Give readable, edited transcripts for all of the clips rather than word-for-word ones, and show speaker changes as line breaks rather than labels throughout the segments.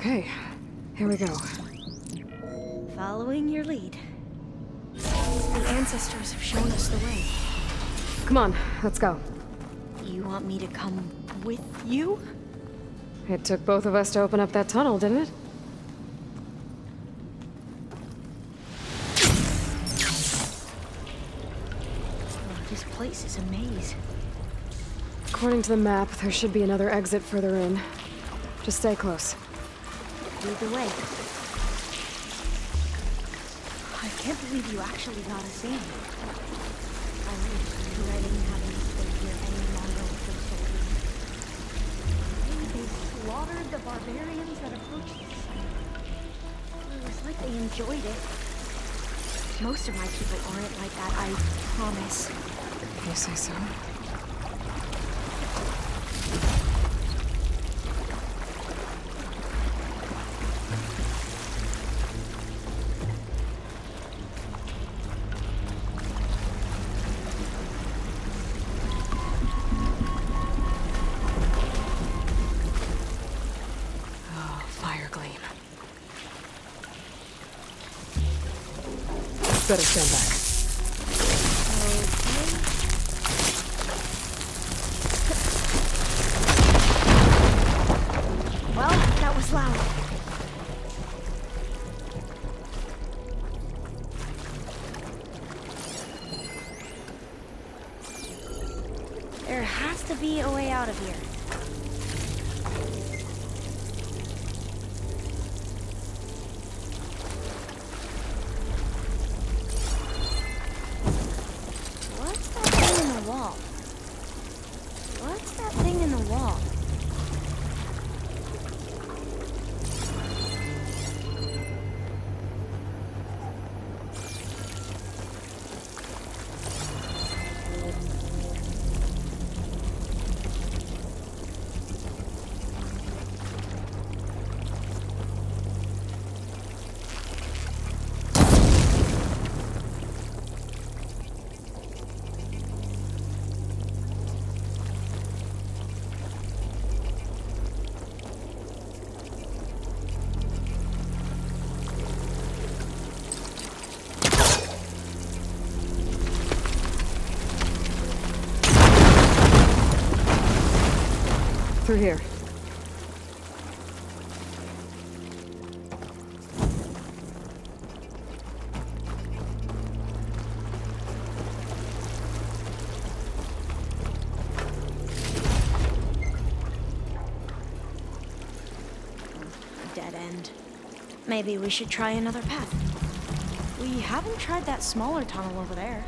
Okay, here we go.
Following your lead. The ancestors have shown us the way.
Come on, let's go.
You want me to come with you?
It took both of us to open up that tunnel, didn't it?
Oh, this place is a maze.
According to the map, there should be another exit further in. Just stay close.
Lead the way. I can't believe you actually got us in. I was dreading having to stay here any longer with those soldiers. They slaughtered the barbarians that approached the site. It was like they enjoyed it. Most of my people aren't like that, I promise.
If you say so. Better stand back.
Okay. Well, that was loud. There has to be a way out of here. What's that thing in the wall?
Through here.
Dead end. Maybe we should try another path. We haven't tried that smaller tunnel over there.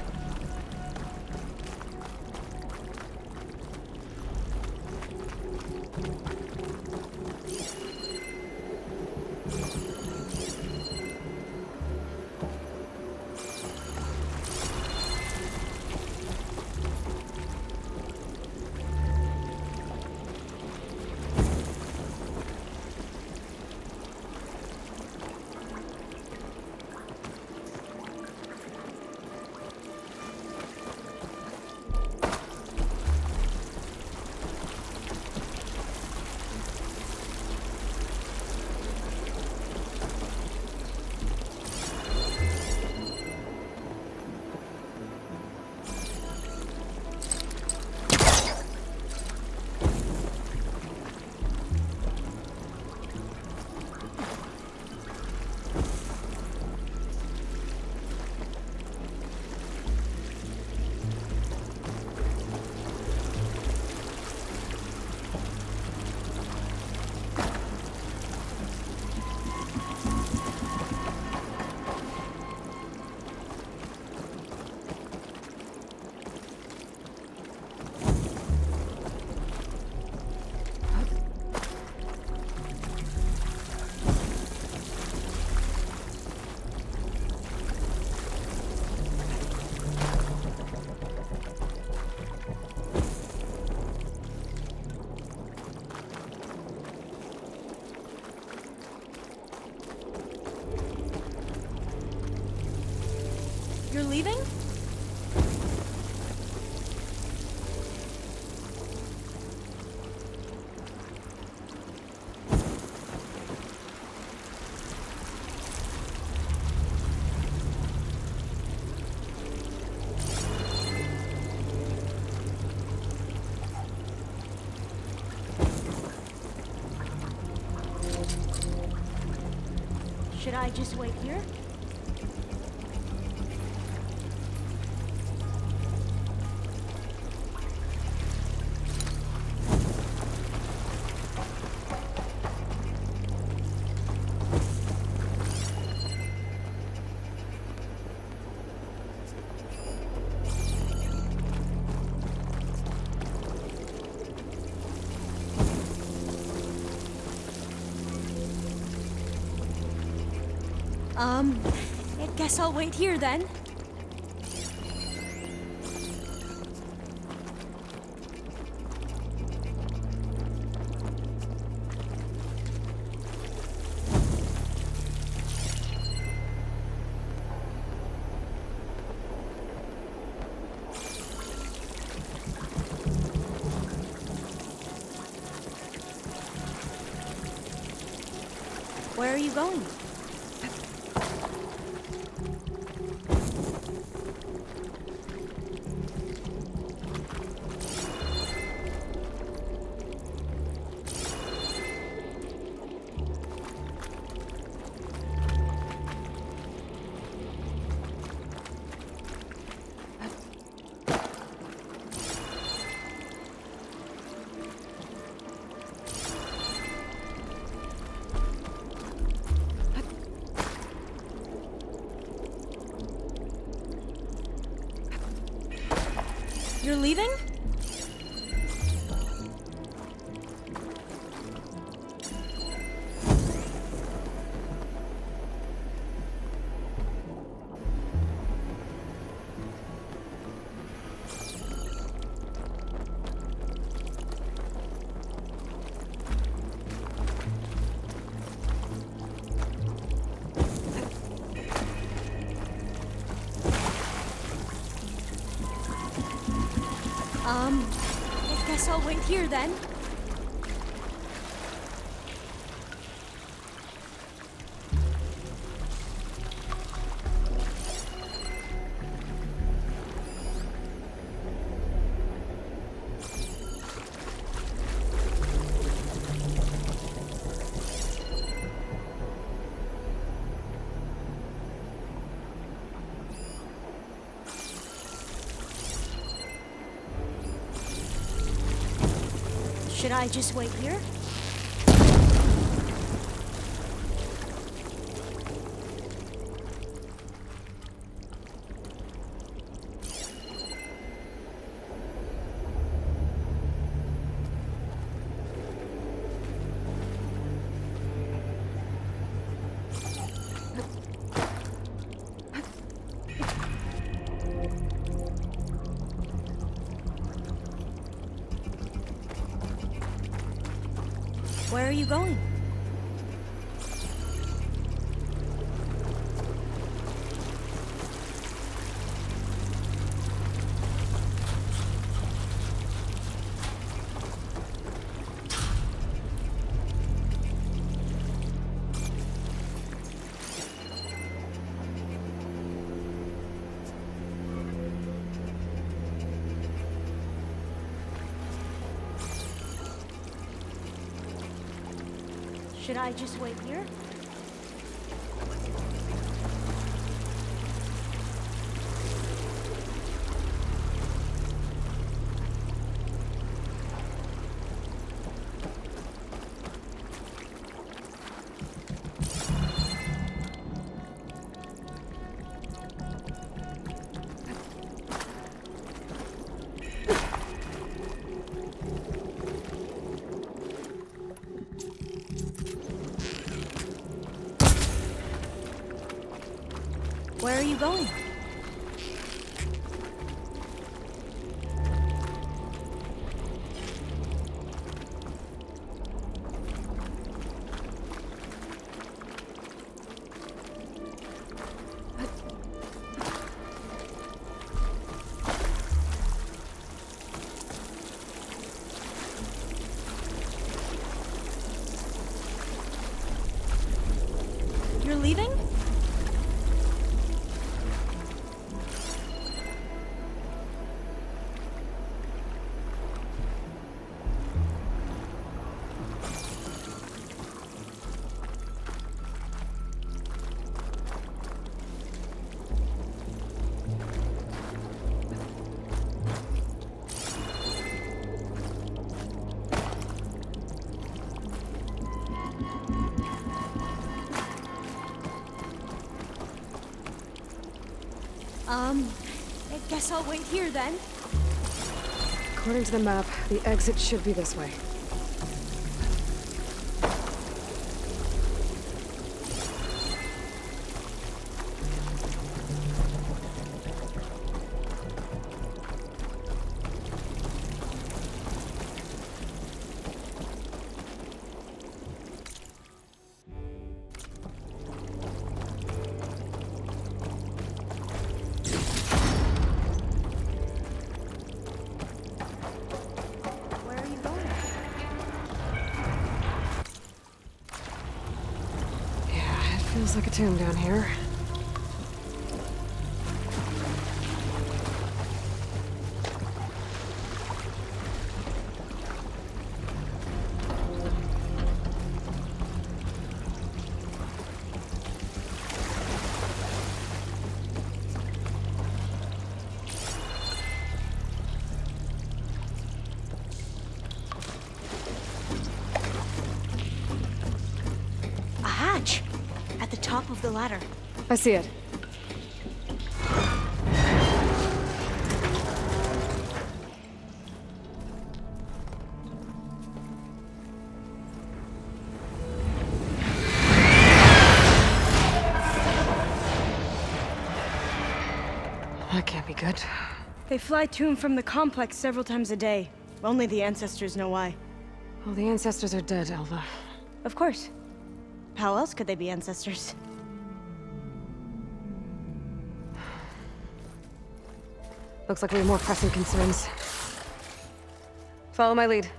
You're leaving? I just wait here? I guess I'll wait here then. Where are you going? You're leaving? I guess I'll wait here then. Should I just wait here? Where are you going? Should I just wait here? Where are you going? You're leaving? I guess I'll wait here then.
According to the map, the exit should be this way.
Where are you going?
Yeah, it feels like a tomb down here.
A hatch! At the top of the ladder.
I see it. That can't be good.
They fly to and from the complex several times a day. Only the ancestors know why.
Well, the ancestors are dead, Elva.
Of course. How else could they be ancestors?
Looks like we have more pressing concerns. Follow my lead.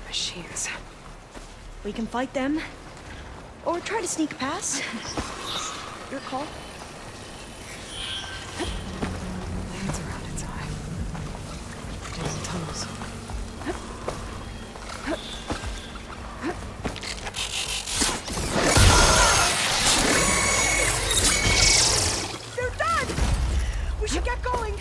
Machines.
We can fight them. Or try to sneak past. Your call.
Lands around its eye. Digs and tunnels.
They're dead! We should get going!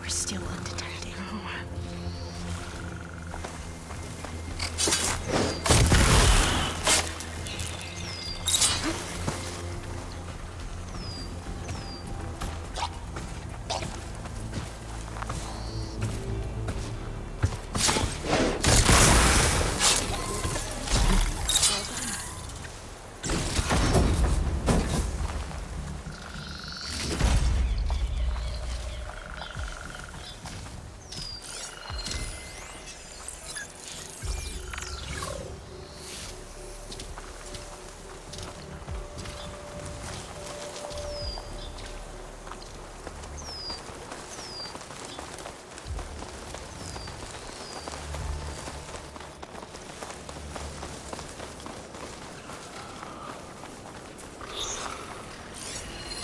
We're still undetected.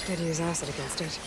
Could use acid against it.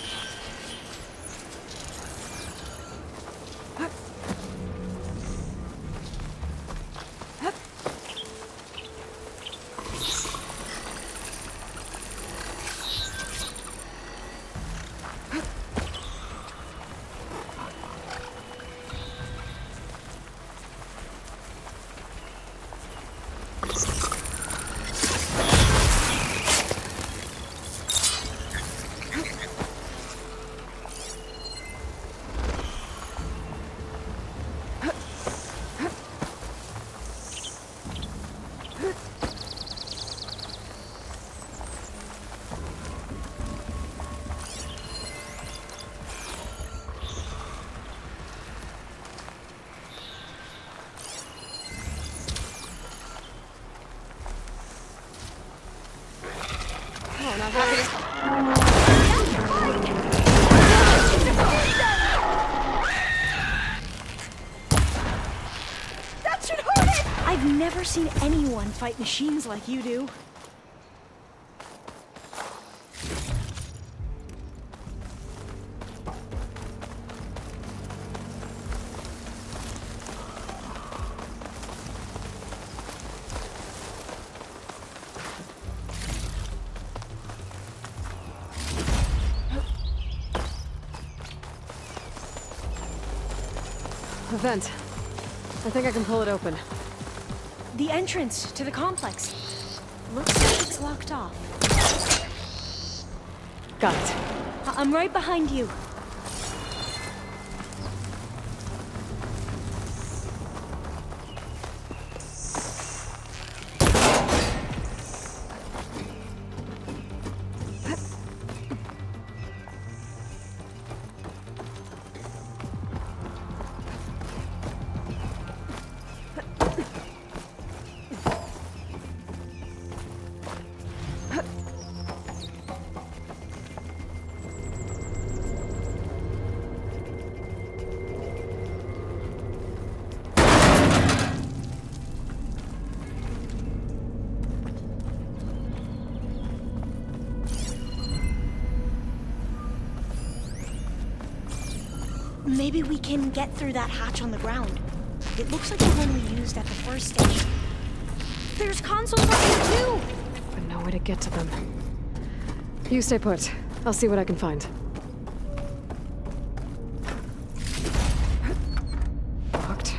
That should hurt it! I've never seen anyone fight machines like you do.
A vent. I think I can pull it open.
The entrance to the complex. Looks like it's locked off.
Got it.
I'm right behind you. Maybe we can get through that hatch on the ground. It looks like the one we used at the first station. There's consoles right here too!
But no way to get to them. You stay put. I'll see what I can find. Locked.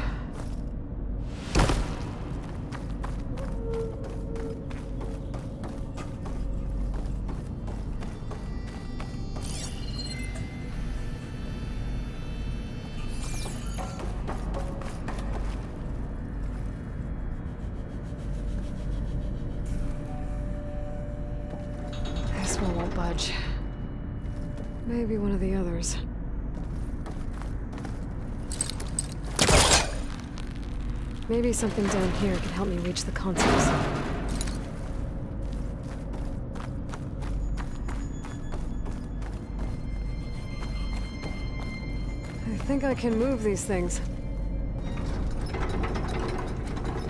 This one won't budge. Maybe one of the others. Maybe something down here can help me reach the consoles. I think I can move these things.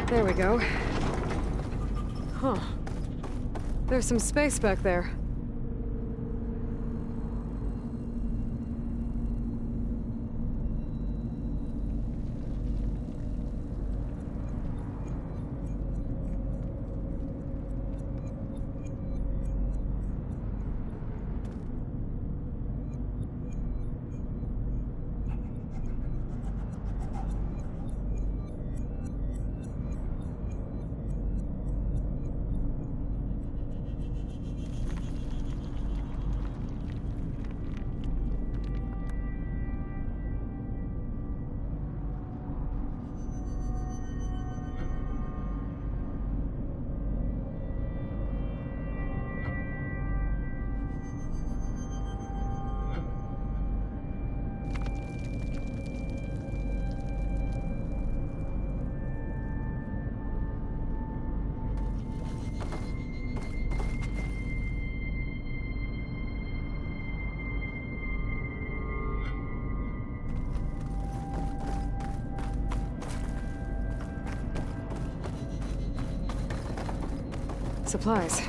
There we go. Huh. There's some space back there. Supplies.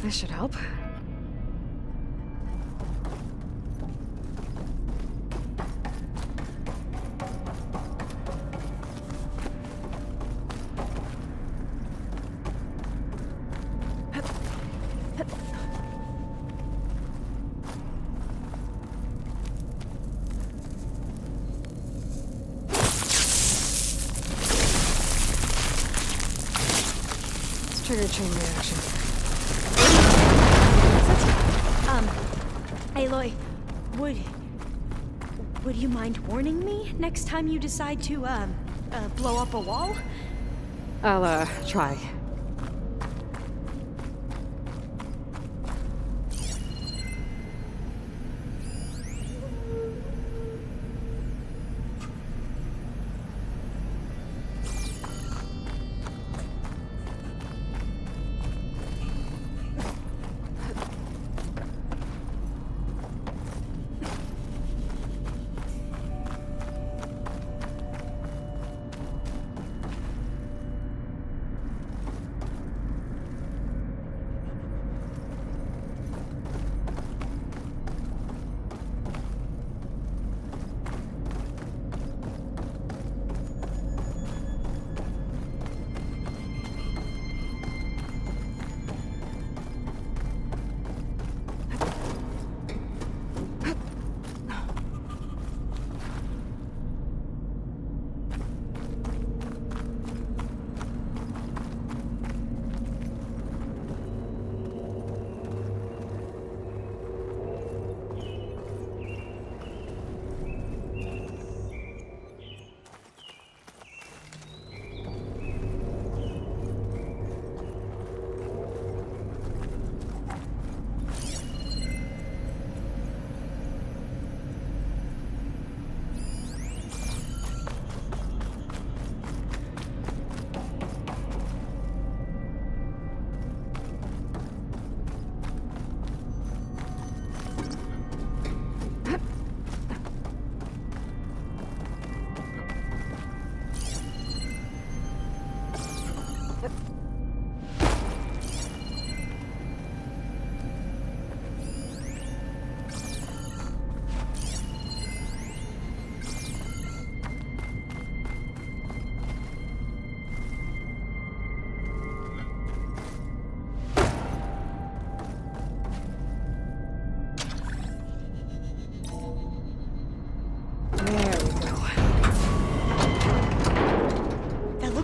This should help. Trigger chain reaction.
Aloy, would you mind warning me next time you decide to, blow up a wall?
I'll, try.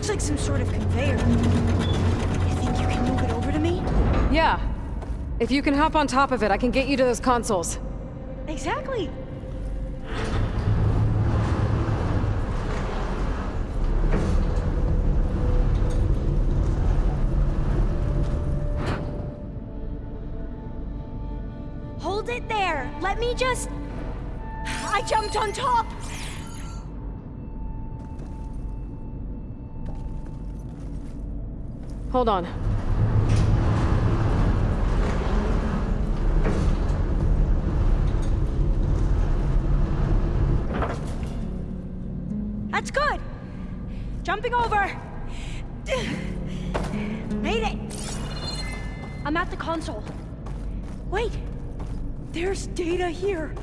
looks like some sort of conveyor. You think you can move it over to me?
Yeah. If you can hop on top of it, I can get you to those consoles.
Exactly. Hold it there. Let me just... I jumped on top.
Hold on.
That's good. Jumping over. Made it. I'm at the console. Wait. There's data here.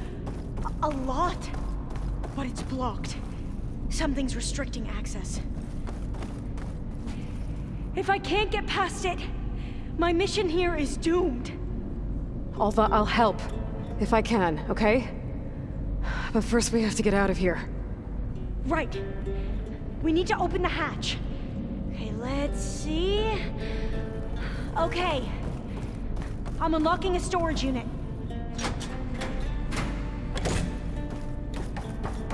A lot. But it's blocked. Something's restricting access. If I can't get past it, my mission here is doomed.
Alva, I'll help. If I can, okay? But first we have to get out of here.
Right. We need to open the hatch. Okay, let's see. Okay. I'm unlocking a storage unit.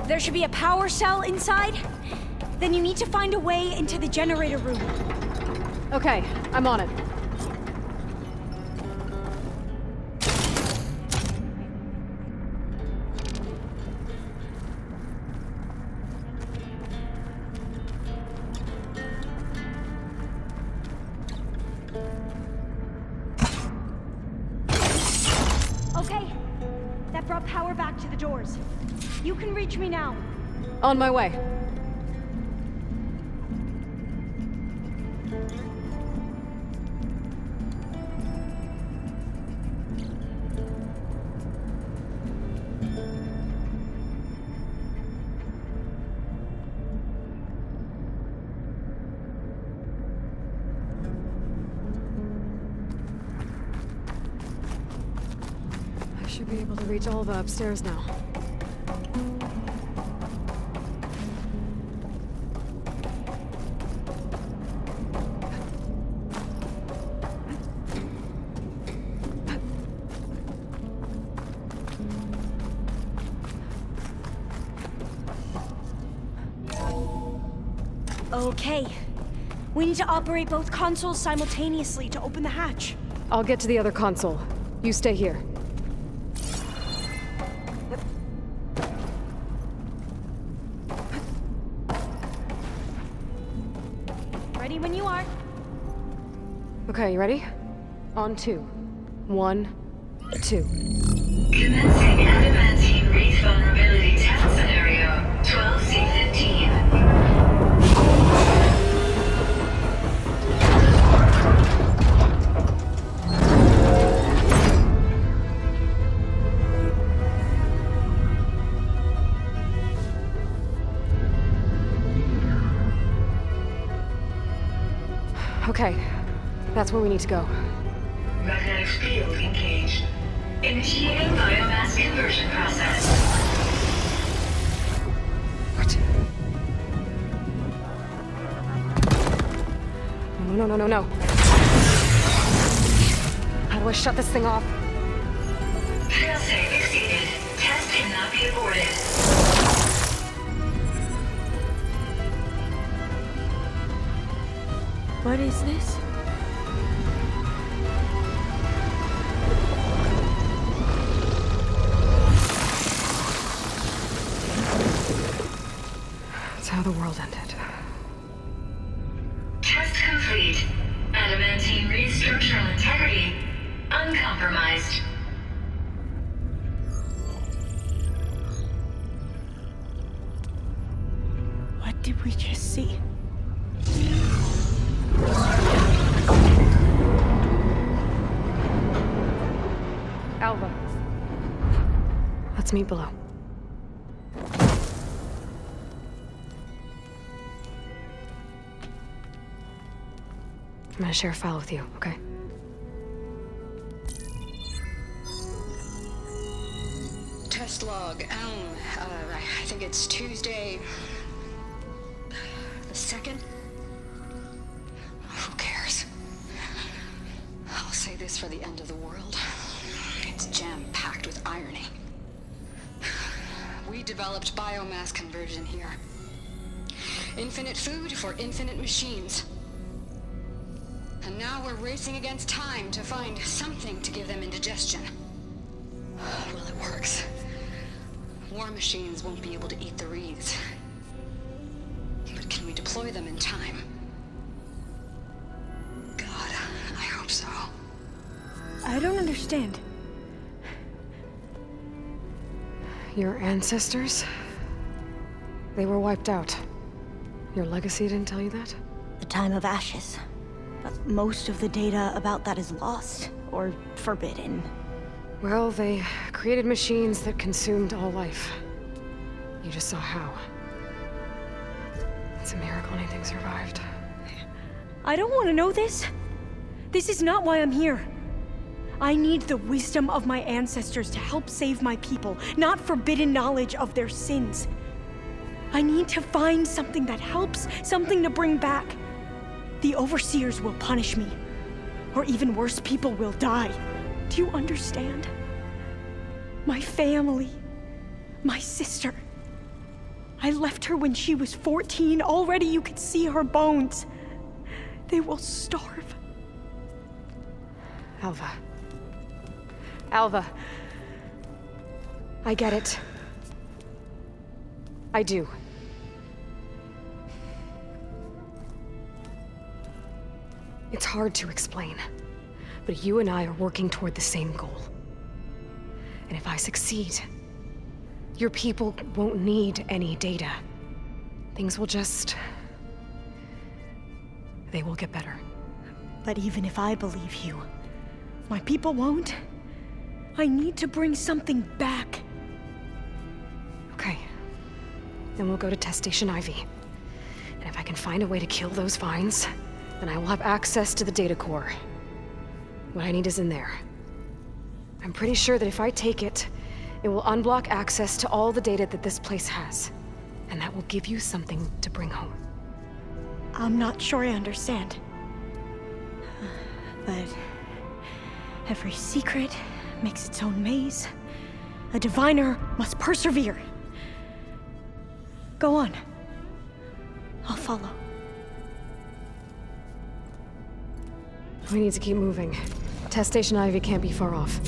There should be a power cell inside. Then you need to find a way into the generator room.
Okay, I'm on it.
Okay. That brought power back to the doors. You can reach me now.
On my way. I should be able to reach Alva upstairs now.
Okay. We need to operate both consoles simultaneously to open the hatch.
I'll get to the other console. You stay here.
Ready when you are.
Okay, you ready? On 2. 1, 2.
Commencing adamantine wraith vulnerability test scenario 12C15.
Okay, that's where we need to go.
Magnetic field engaged. Initiating biomass conversion process.
What? No. How do I shut this thing off?
Failsafe exceeded. Test cannot be aborted.
What is this?
That's how the world ended.
Test complete. Adamantine wraith structural integrity uncompromised.
What did we just see?
Alva. Let's meet below. I'm gonna share a file with you, okay?
Test log, I think it's Tuesday the 2nd. brace for the end of the world. It's jam-packed with irony. We developed biomass conversion here. Infinite food for infinite machines. And now we're racing against time to find something to give them indigestion. Well, it works. War machines won't be able to eat the wreaths. But can we deploy them in time? God, I hope so.
I don't understand.
Your ancestors? They were wiped out. Your legacy didn't tell you that?
The time of ashes. But most of the data about that is lost, or forbidden.
Well, they created machines that consumed all life. You just saw how. It's a miracle anything survived.
I don't want to know this. This is not why I'm here. I need the wisdom of my ancestors to help save my people, not forbidden knowledge of their sins. I need to find something that helps, something to bring back. The overseers will punish me. Or even worse, people will die. Do you understand? My family. My sister. I left her when she was 14. Already you could see her bones. They will starve.
Alva. Alva. I get it. I do. It's hard to explain, but you and I are working toward the same goal. And if I succeed, your people won't need any data. Things will just... they will get better.
But even if I believe you, my people won't. I need to bring something back.
Okay. Then we'll go to Test Station Ivy. And if I can find a way to kill those vines, then I will have access to the data core. What I need is in there. I'm pretty sure that if I take it, it will unblock access to all the data that this place has. And that will give you something to bring home.
I'm not sure I understand. But every secret makes its own maze. A diviner must persevere. Go on. I'll follow.
We need to keep moving. Test Station Ivy can't be far off.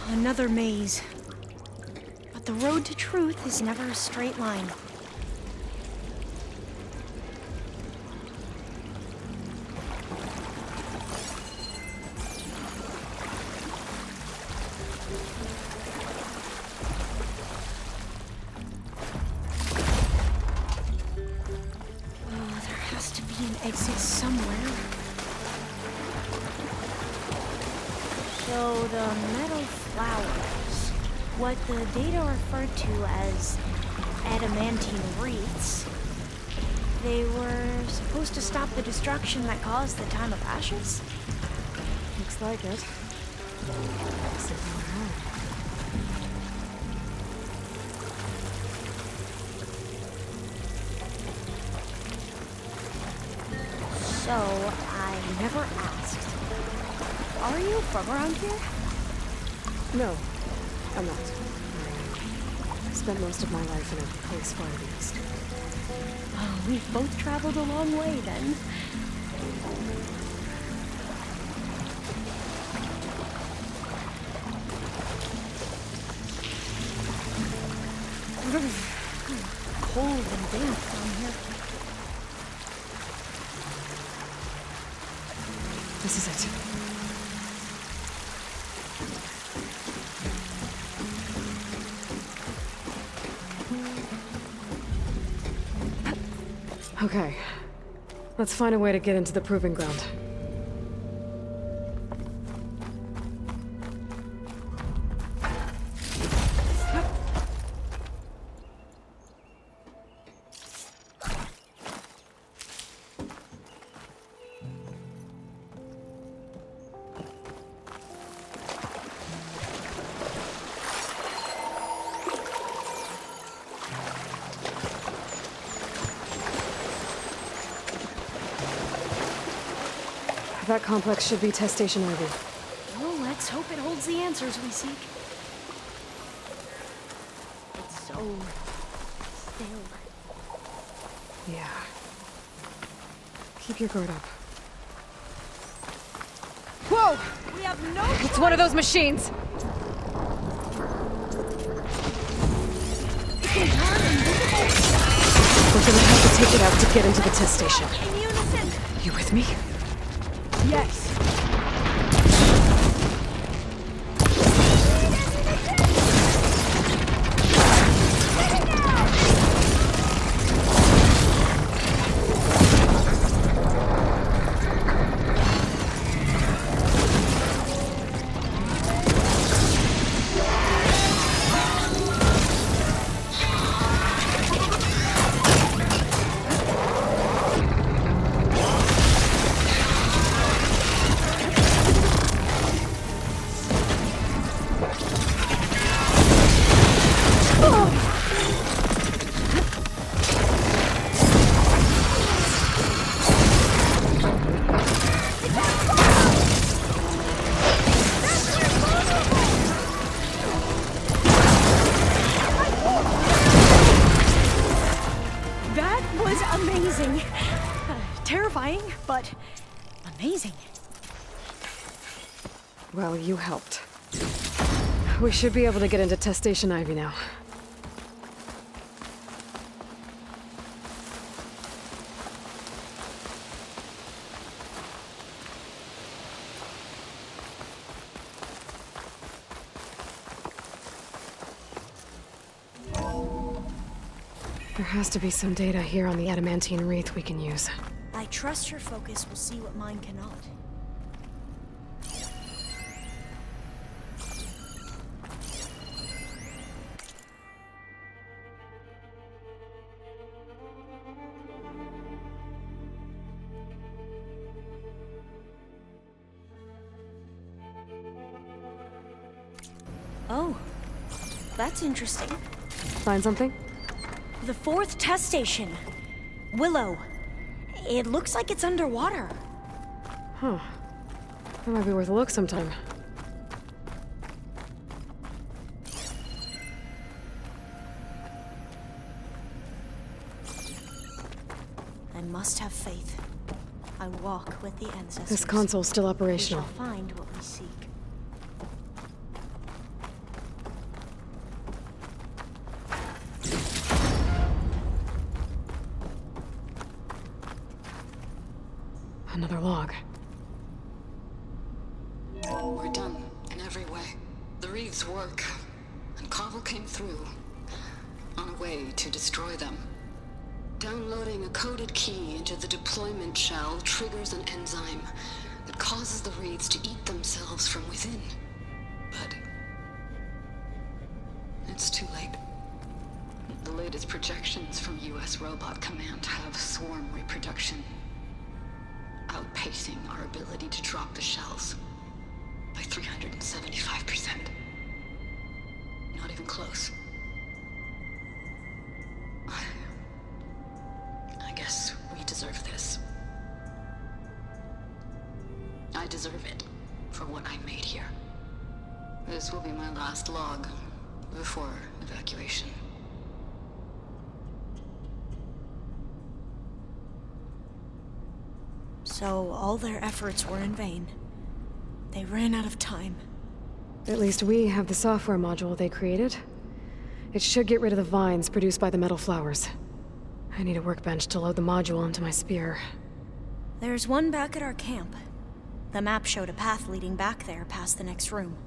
Another maze. But the road to truth is never a straight line. Oh, there has to be an exit somewhere. So the metal flowers, what the data referred to as adamantine wreaths, they were supposed to stop the destruction that caused the time of ashes?
Looks like it.
So, I never asked. Are you from around here?
No, I'm not. I spent most of my life in a place far to the east.
Oh, we've both traveled a long way then. Cold and damp down here.
This is it. Okay. Let's find a way to get into the proving ground. That complex should be Test Station Ivy.
Well, let's hope it holds the answers we seek. It's so still.
Yeah. Keep your guard up. Whoa!
We have no
It's one of those machines! We're gonna have to take it out to get into the test station.
in unison.
You with me?
Yes. That was amazing. Terrifying, but amazing.
Well, you helped. We should be able to get into Test Station Ivy now. There has to be some data here on the adamantine wreath we can use.
I trust your focus will see what mine cannot. Oh, that's interesting.
Find something?
The 4th test station. Willow. It looks like it's underwater.
Huh. That might be worth a look sometime.
I must have faith. I walk with the ancestors.
This console's still
We
operational.
shall find what we seek.
Another log.
We're done in every way. The wreaths work, and Carvel came through on a way to destroy them. Downloading a coded key into the deployment shell triggers an enzyme that causes the wreaths to eat themselves from within. But it's too late. The latest projections from US Robot Command have swarm reproduction outpacing our ability to drop the shells by 375%. Not even close. I guess we deserve this. I deserve it for what I made here. This will be my last log before evacuation.
So all their efforts were in vain. They ran out of time.
At least we have the software module they created. It should get rid of the vines produced by the metal flowers. I need a workbench to load the module onto my spear.
There's one back at our camp. The map showed a path leading back there past the next room.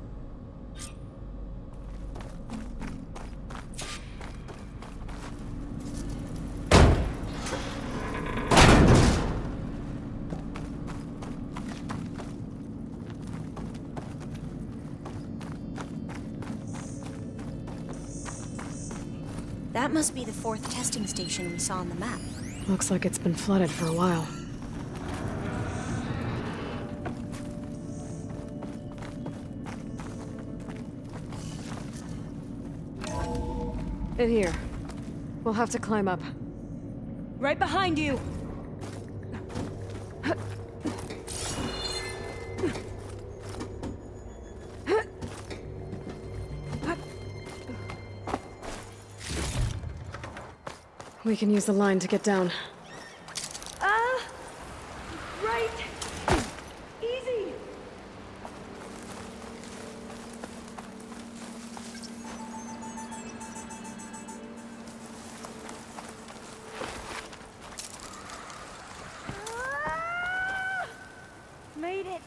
That must be the 4th testing station we saw on the map.
Looks like it's been flooded for a while. In here. We'll have to climb up.
Right behind you!
We can use the line to get down.
Right. Easy. Made it.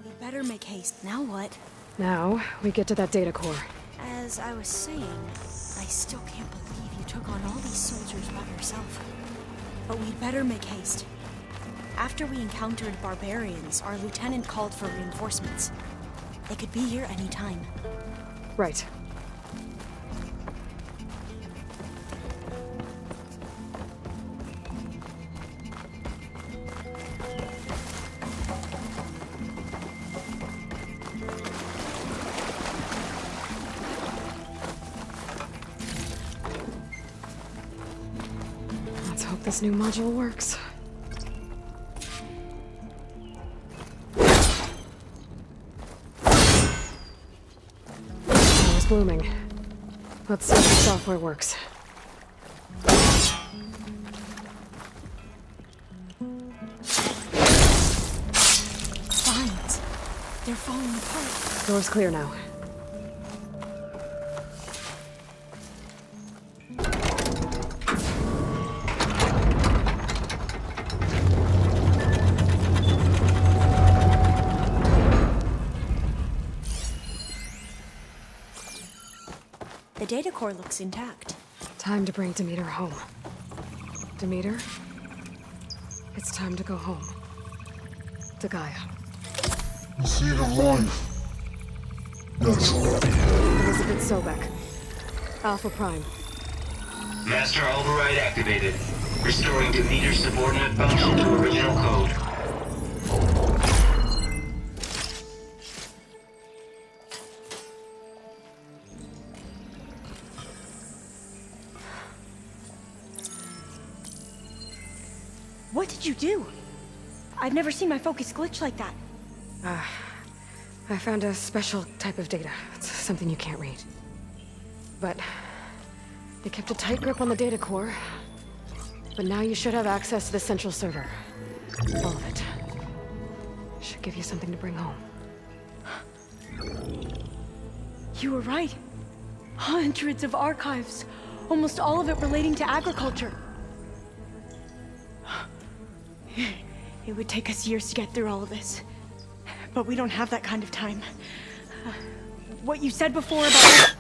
We better make haste. Now what?
Now, we get to that data core.
As I was saying, I still can't believe you took on all these soldiers by yourself. But we'd better make haste. After we encountered barbarians, our lieutenant called for reinforcements. They could be here any time.
Right. Let's hope this new module works. It was blooming. Let's see if the software works.
Vines. They're falling apart.
Door's clear now.
The data core looks intact.
Time to bring Demeter home. Demeter? It's time to go home. To Gaia.
The seed of life. That's right.
Elizabeth Sobek. Alpha Prime.
Master override activated. Restoring Demeter's subordinate function to original code.
What did you do? I've never seen my focus glitch like that.
I found a special type of data. It's something you can't read. But they kept a tight grip on the data core. But now you should have access to the central server. All of it. Should give you something to bring home.
You were right. Hundreds of archives. Almost all of it relating to agriculture. It would take us years to get through all of this. But we don't have that kind of time. What you said before about...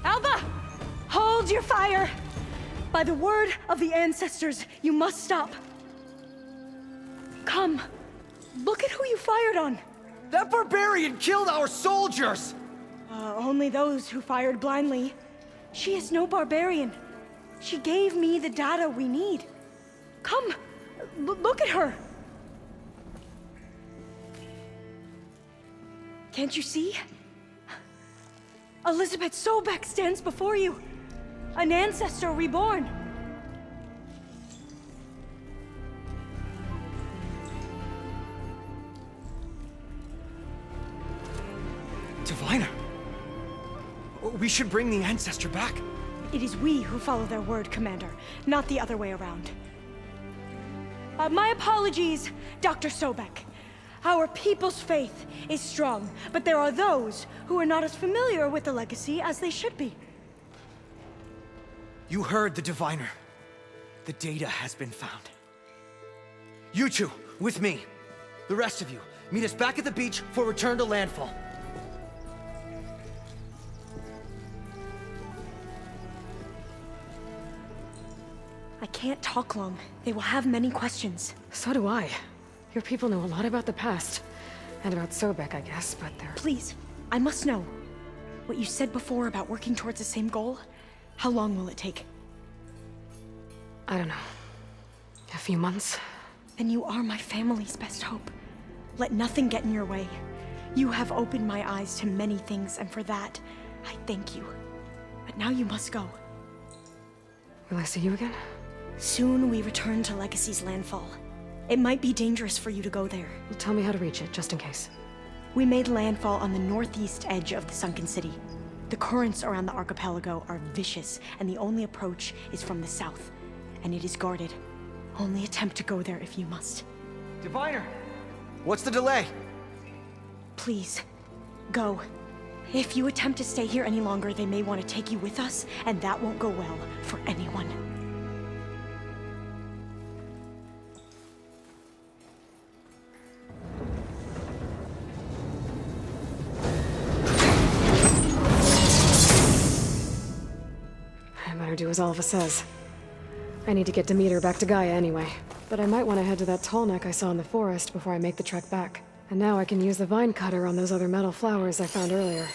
Alba! Hold your fire! By the word of the ancestors, you must stop. Come. Look at who you fired on.
That barbarian killed our soldiers!
Only those who fired blindly. She is no barbarian. She gave me the data we need. Come, look at her. Can't you see? Elizabeth Sobek stands before you. An ancestor reborn.
Diviner! We should bring the ancestor back.
It is we who follow their word, Commander, not the other way around. My apologies, Dr. Sobek. Our people's faith is strong, but there are those who are not as familiar with the legacy as they should be.
You heard the diviner. The data has been found. You two, with me. The rest of you, meet us back at the beach for return to landfall.
I can't talk long. They will have many questions.
So do I. Your people know a lot about the past. And about Sobek, I guess, but they're...
Please, I must know. What you said before about working towards the same goal, how long will it take?
I don't know. A few months?
Then you are my family's best hope. Let nothing get in your way. You have opened my eyes to many things, and for that, I thank you. But now you must go.
Will I see you again?
Soon we return to Legacy's landfall. It might be dangerous for you to go there.
Well, tell me how to reach it, just in case.
We made landfall on the northeast edge of the sunken city. The currents around the archipelago are vicious, and the only approach is from the south. And it is guarded. Only attempt to go there if you must.
Diviner! What's the delay?
Please, go. If you attempt to stay here any longer, they may want to take you with us, and that won't go well for anyone.
I better do as Alva says. I need to get Demeter back to Gaia anyway. But I might want to head to that tall neck I saw in the forest before I make the trek back. And now I can use the vine cutter on those other metal flowers I found earlier.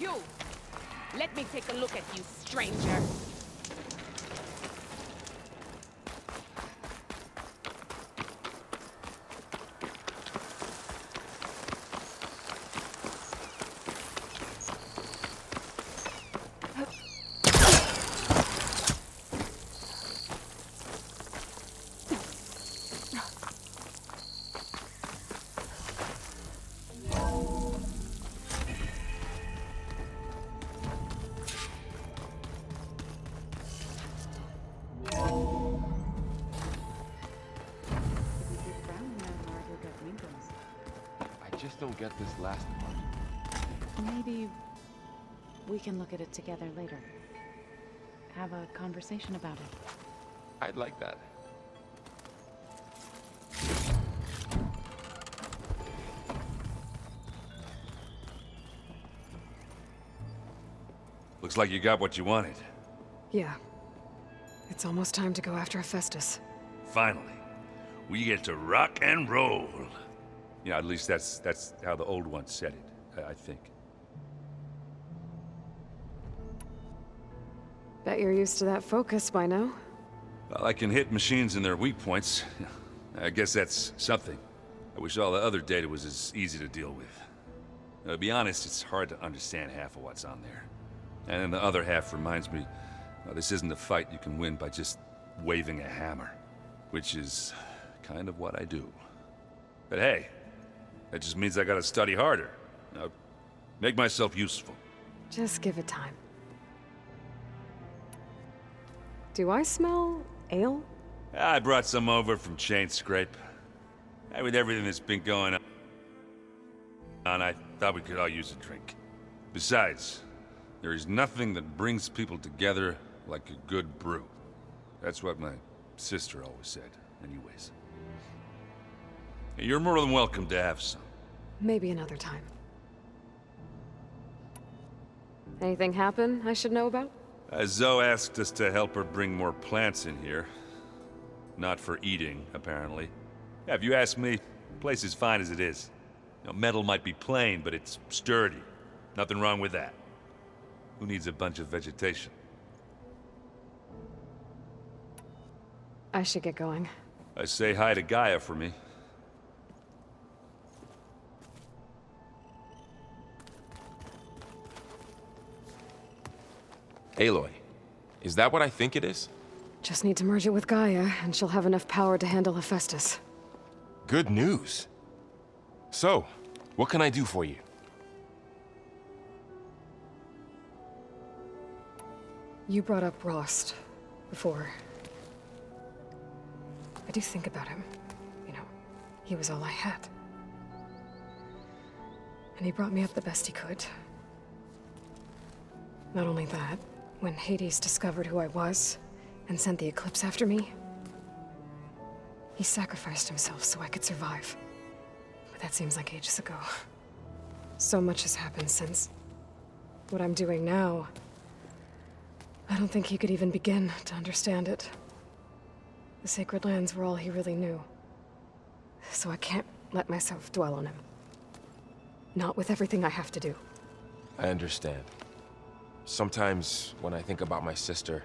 You! Let me take a look at you, stranger.
I just don't get this last part.
Maybe we can look at it together later. Have a conversation about it.
I'd like that.
Looks like you got what you wanted.
Yeah. It's almost time to go after Hephaestus.
Finally. We get to rock and roll. Yeah, at least that's how the old one said it, I think.
Bet you're used to that focus by now.
Well, I can hit machines in their weak points. I guess that's something. I wish all the other data was as easy to deal with. To be honest, it's hard to understand half of what's on there. And then the other half reminds me, this isn't a fight you can win by just waving a hammer. Which is kind of what I do. But hey, that just means I gotta study harder. Make myself useful.
Just give it time. Do I smell ale?
I brought some over from Chain Scrape. With everything that's been going on, I thought we could all use a drink. Besides, there is nothing that brings people together like a good brew. That's what my sister always said, anyways. You're more than welcome to have some.
Maybe another time. Anything happen I should know about?
Zoe asked us to help her bring more plants in here. Not for eating, apparently. Yeah, if you ask me, the place is fine as it is. Metal might be plain, but it's sturdy. Nothing wrong with that. Who needs a bunch of vegetation?
I should get going.
Say hi to Gaia for me.
Aloy, is that what I think it is?
Just need to merge it with Gaia, and she'll have enough power to handle Hephaestus.
Good news. So, what can I do for you?
You brought up Rost before. I do think about him. You know, he was all I had. And he brought me up the best he could. Not only that, when Hades discovered who I was and sent the Eclipse after me, He sacrificed himself so I could survive. But that seems like ages ago. So much has happened since. What I'm doing now, I don't think he could even begin to understand it. The Sacred Lands were all he really knew. So I can't let myself dwell on him. Not with everything I have to do.
I understand. Sometimes, when I think about my sister,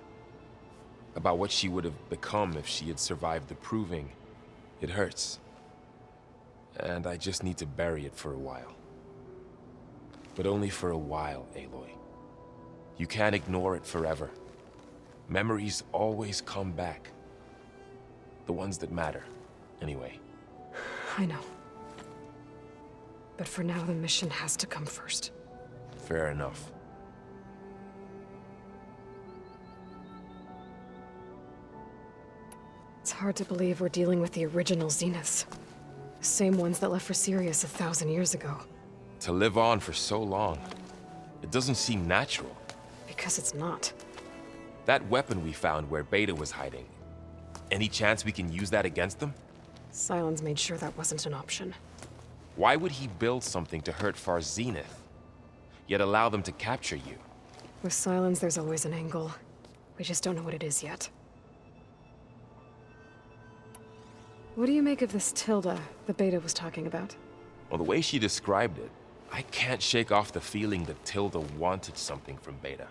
about what she would have become if she had survived the Proving, it hurts. And I just need to bury it for a while. But only for a while, Aloy. You can't ignore it forever. Memories always come back. The ones that matter, anyway.
I know. But for now, the mission has to come first.
Fair enough.
It's hard to believe we're dealing with the original Zeniths. The same ones that left for Sirius 1,000 years ago.
To live on for so long, it doesn't seem natural.
Because it's not.
That weapon we found where Beta was hiding, any chance we can use that against them?
Sylens made sure that wasn't an option.
Why would he build something to hurt Far Zenith, yet allow them to capture you?
With Sylens, there's always an angle. We just don't know what it is yet. What do you make of this Tilda the Beta was talking about?
Well, the way she described it, I can't shake off the feeling that Tilda wanted something from Beta.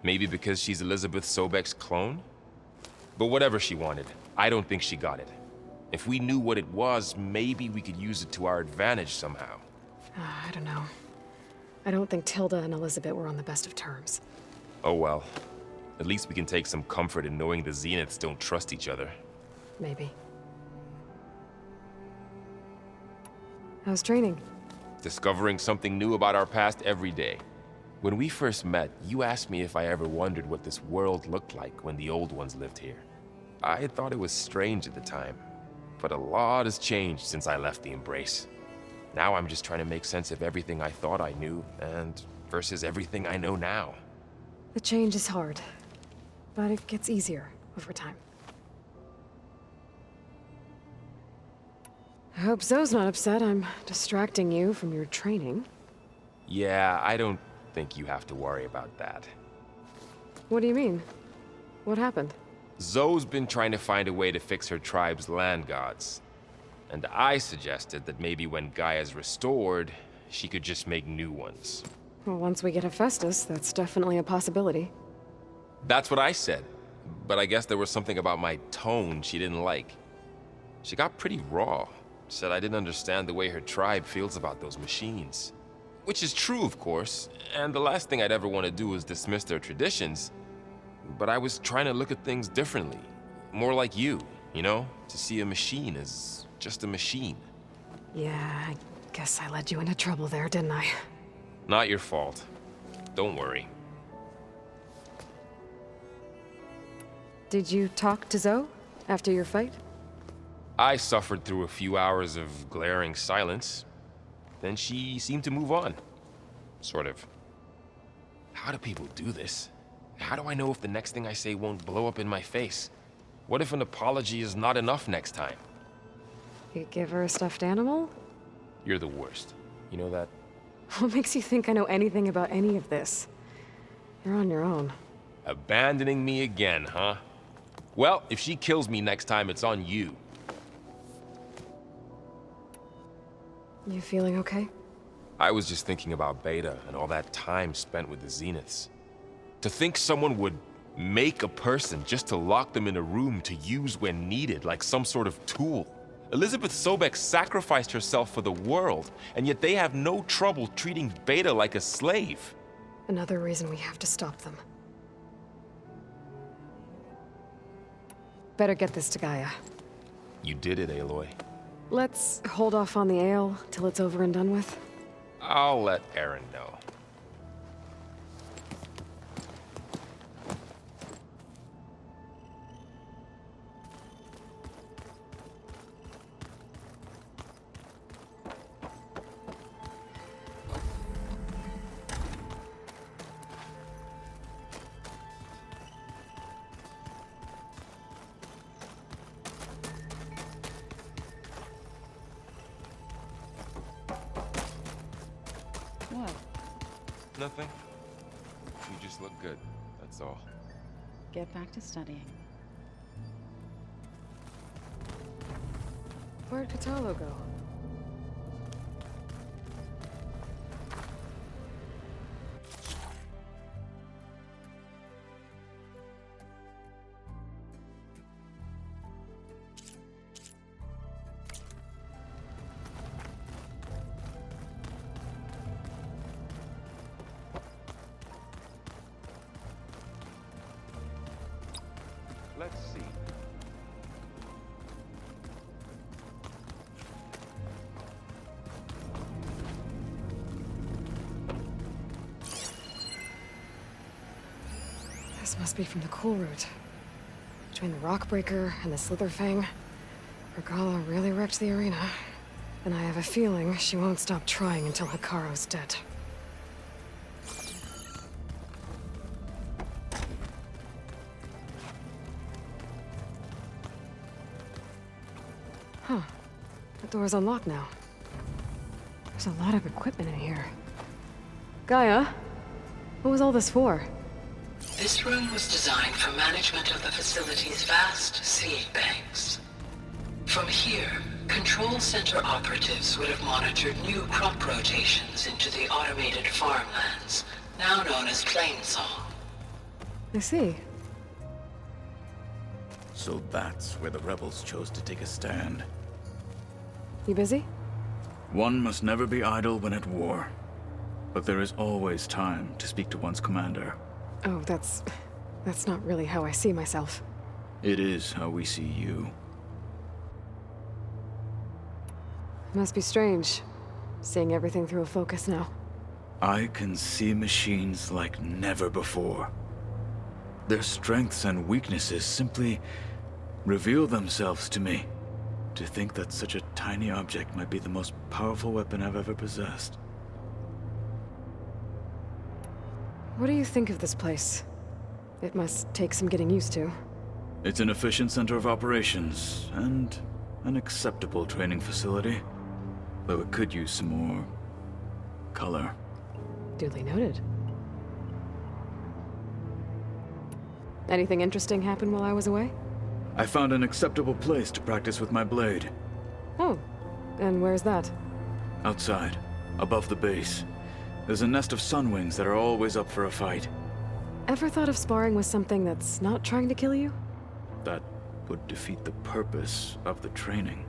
Maybe because she's Elizabeth Sobek's clone? But whatever she wanted, I don't think she got it. If we knew what it was, maybe we could use it to our advantage somehow.
I don't know. I don't think Tilda and Elizabeth were on the best of terms.
Oh well. At least we can take some comfort in knowing the Zeniths don't trust each other.
Maybe. How's training?
Discovering something new about our past every day. When we first met, you asked me if I ever wondered what this world looked like when the old ones lived here. I had thought it was strange at the time, but a lot has changed since I left the Embrace. Now I'm just trying to make sense of everything I thought I knew, and versus everything I know now.
The change is hard, but it gets easier over time. I hope Zoe's not upset I'm distracting you from your training.
Yeah, I don't think you have to worry about that.
What do you mean? What happened?
Zoe's been trying to find a way to fix her tribe's land gods. And I suggested that maybe when Gaia's restored, she could just make new ones.
Well, once we get Hephaestus, that's definitely a possibility.
That's what I said. But I guess there was something about my tone she didn't like. She got pretty raw. Said I didn't understand the way her tribe feels about those machines. Which is true, of course, and the last thing I'd ever want to do is dismiss their traditions. But I was trying to look at things differently. More like you know? To see a machine as just a machine.
Yeah, I guess I led you into trouble there, didn't I?
Not your fault. Don't worry.
Did you talk to Zoe after your fight?
I suffered through a few hours of glaring silence. Then she seemed to move on. Sort of. How do people do this? How do I know if the next thing I say won't blow up in my face? What if an apology is not enough next time?
You give her a stuffed animal?
You're the worst. You know that?
What makes you think I know anything about any of this? You're on your own.
Abandoning me again, huh? Well, if she kills me next time, it's on you.
You feeling okay?
I was just thinking about Beta and all that time spent with the Zeniths. To think someone would make a person just to lock them in a room to use when needed, like some sort of tool. Elizabeth Sobek sacrificed herself for the world, and yet they have no trouble treating Beta like a slave.
Another reason we have to stop them. Better get this to Gaia.
You did it, Aloy.
Let's hold off on the ale till it's over and done with.
I'll let Aaron know.
What?
Nothing. You just look good, that's all.
Get back to studying.
Where'd Patalo go?
Let's see.
This must be from the cool route. Between the Rockbreaker and the Slitherfang, Regala really wrecked the arena. And I have a feeling she won't stop trying until Hikaru's dead. Huh. The door's unlocked now. There's a lot of equipment in here. Gaia, what was all this for?
This room was designed for management of the facility's vast seed banks. From here, Control Center operatives would have monitored new crop rotations into the automated farmlands, now known as Plainsong.
I see.
So that's where the rebels chose to take a stand.
You busy?
One must never be idle when at war. But there is always time to speak to one's commander.
Oh, that's not really how I see myself.
It is how we see you.
Must be strange, seeing everything through a focus now.
I can see machines like never before. Their strengths and weaknesses simply reveal themselves to me. To think that such a tiny object might be the most powerful weapon I've ever possessed.
What do you think of this place? It must take some getting used to.
It's an efficient center of operations, and an acceptable training facility. Though it could use some more color.
Duly noted. Anything interesting happen while I was away?
I found an acceptable place to practice with my blade.
Oh, and where's that?
Outside, above the base. There's a nest of sunwings that are always up for a fight.
Ever thought of sparring with something that's not trying to kill you?
That would defeat the purpose of the training.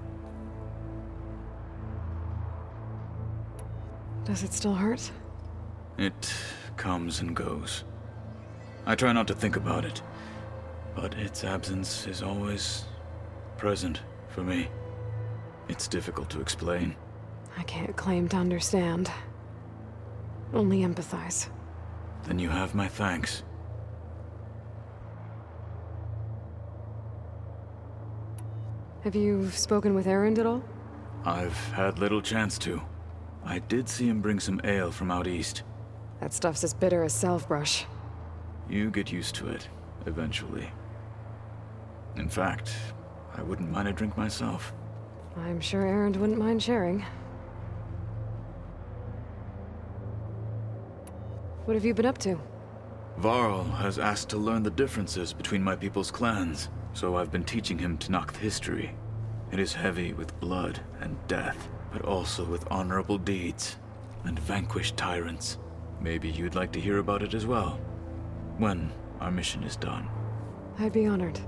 Does it still hurt?
It comes and goes. I try not to think about it, but its absence is always present for me. It's difficult to explain.
I can't claim to understand. Only empathize.
Then you have my thanks.
Have you spoken with Erend at all?
I've had little chance to. I did see him bring some ale from out east.
That stuff's as bitter as salve-brush.
You get used to it, eventually. In fact, I wouldn't mind a drink myself.
I'm sure Erend wouldn't mind sharing. What have you been up to?
Varl has asked to learn the differences between my people's clans, so I've been teaching him Tenakth history. It is heavy with blood and death, but also with honorable deeds and vanquished tyrants. Maybe you'd like to hear about it as well, when our mission is done.
I'd be honored.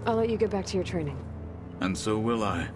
I'll let you get back to your training.
And so will I.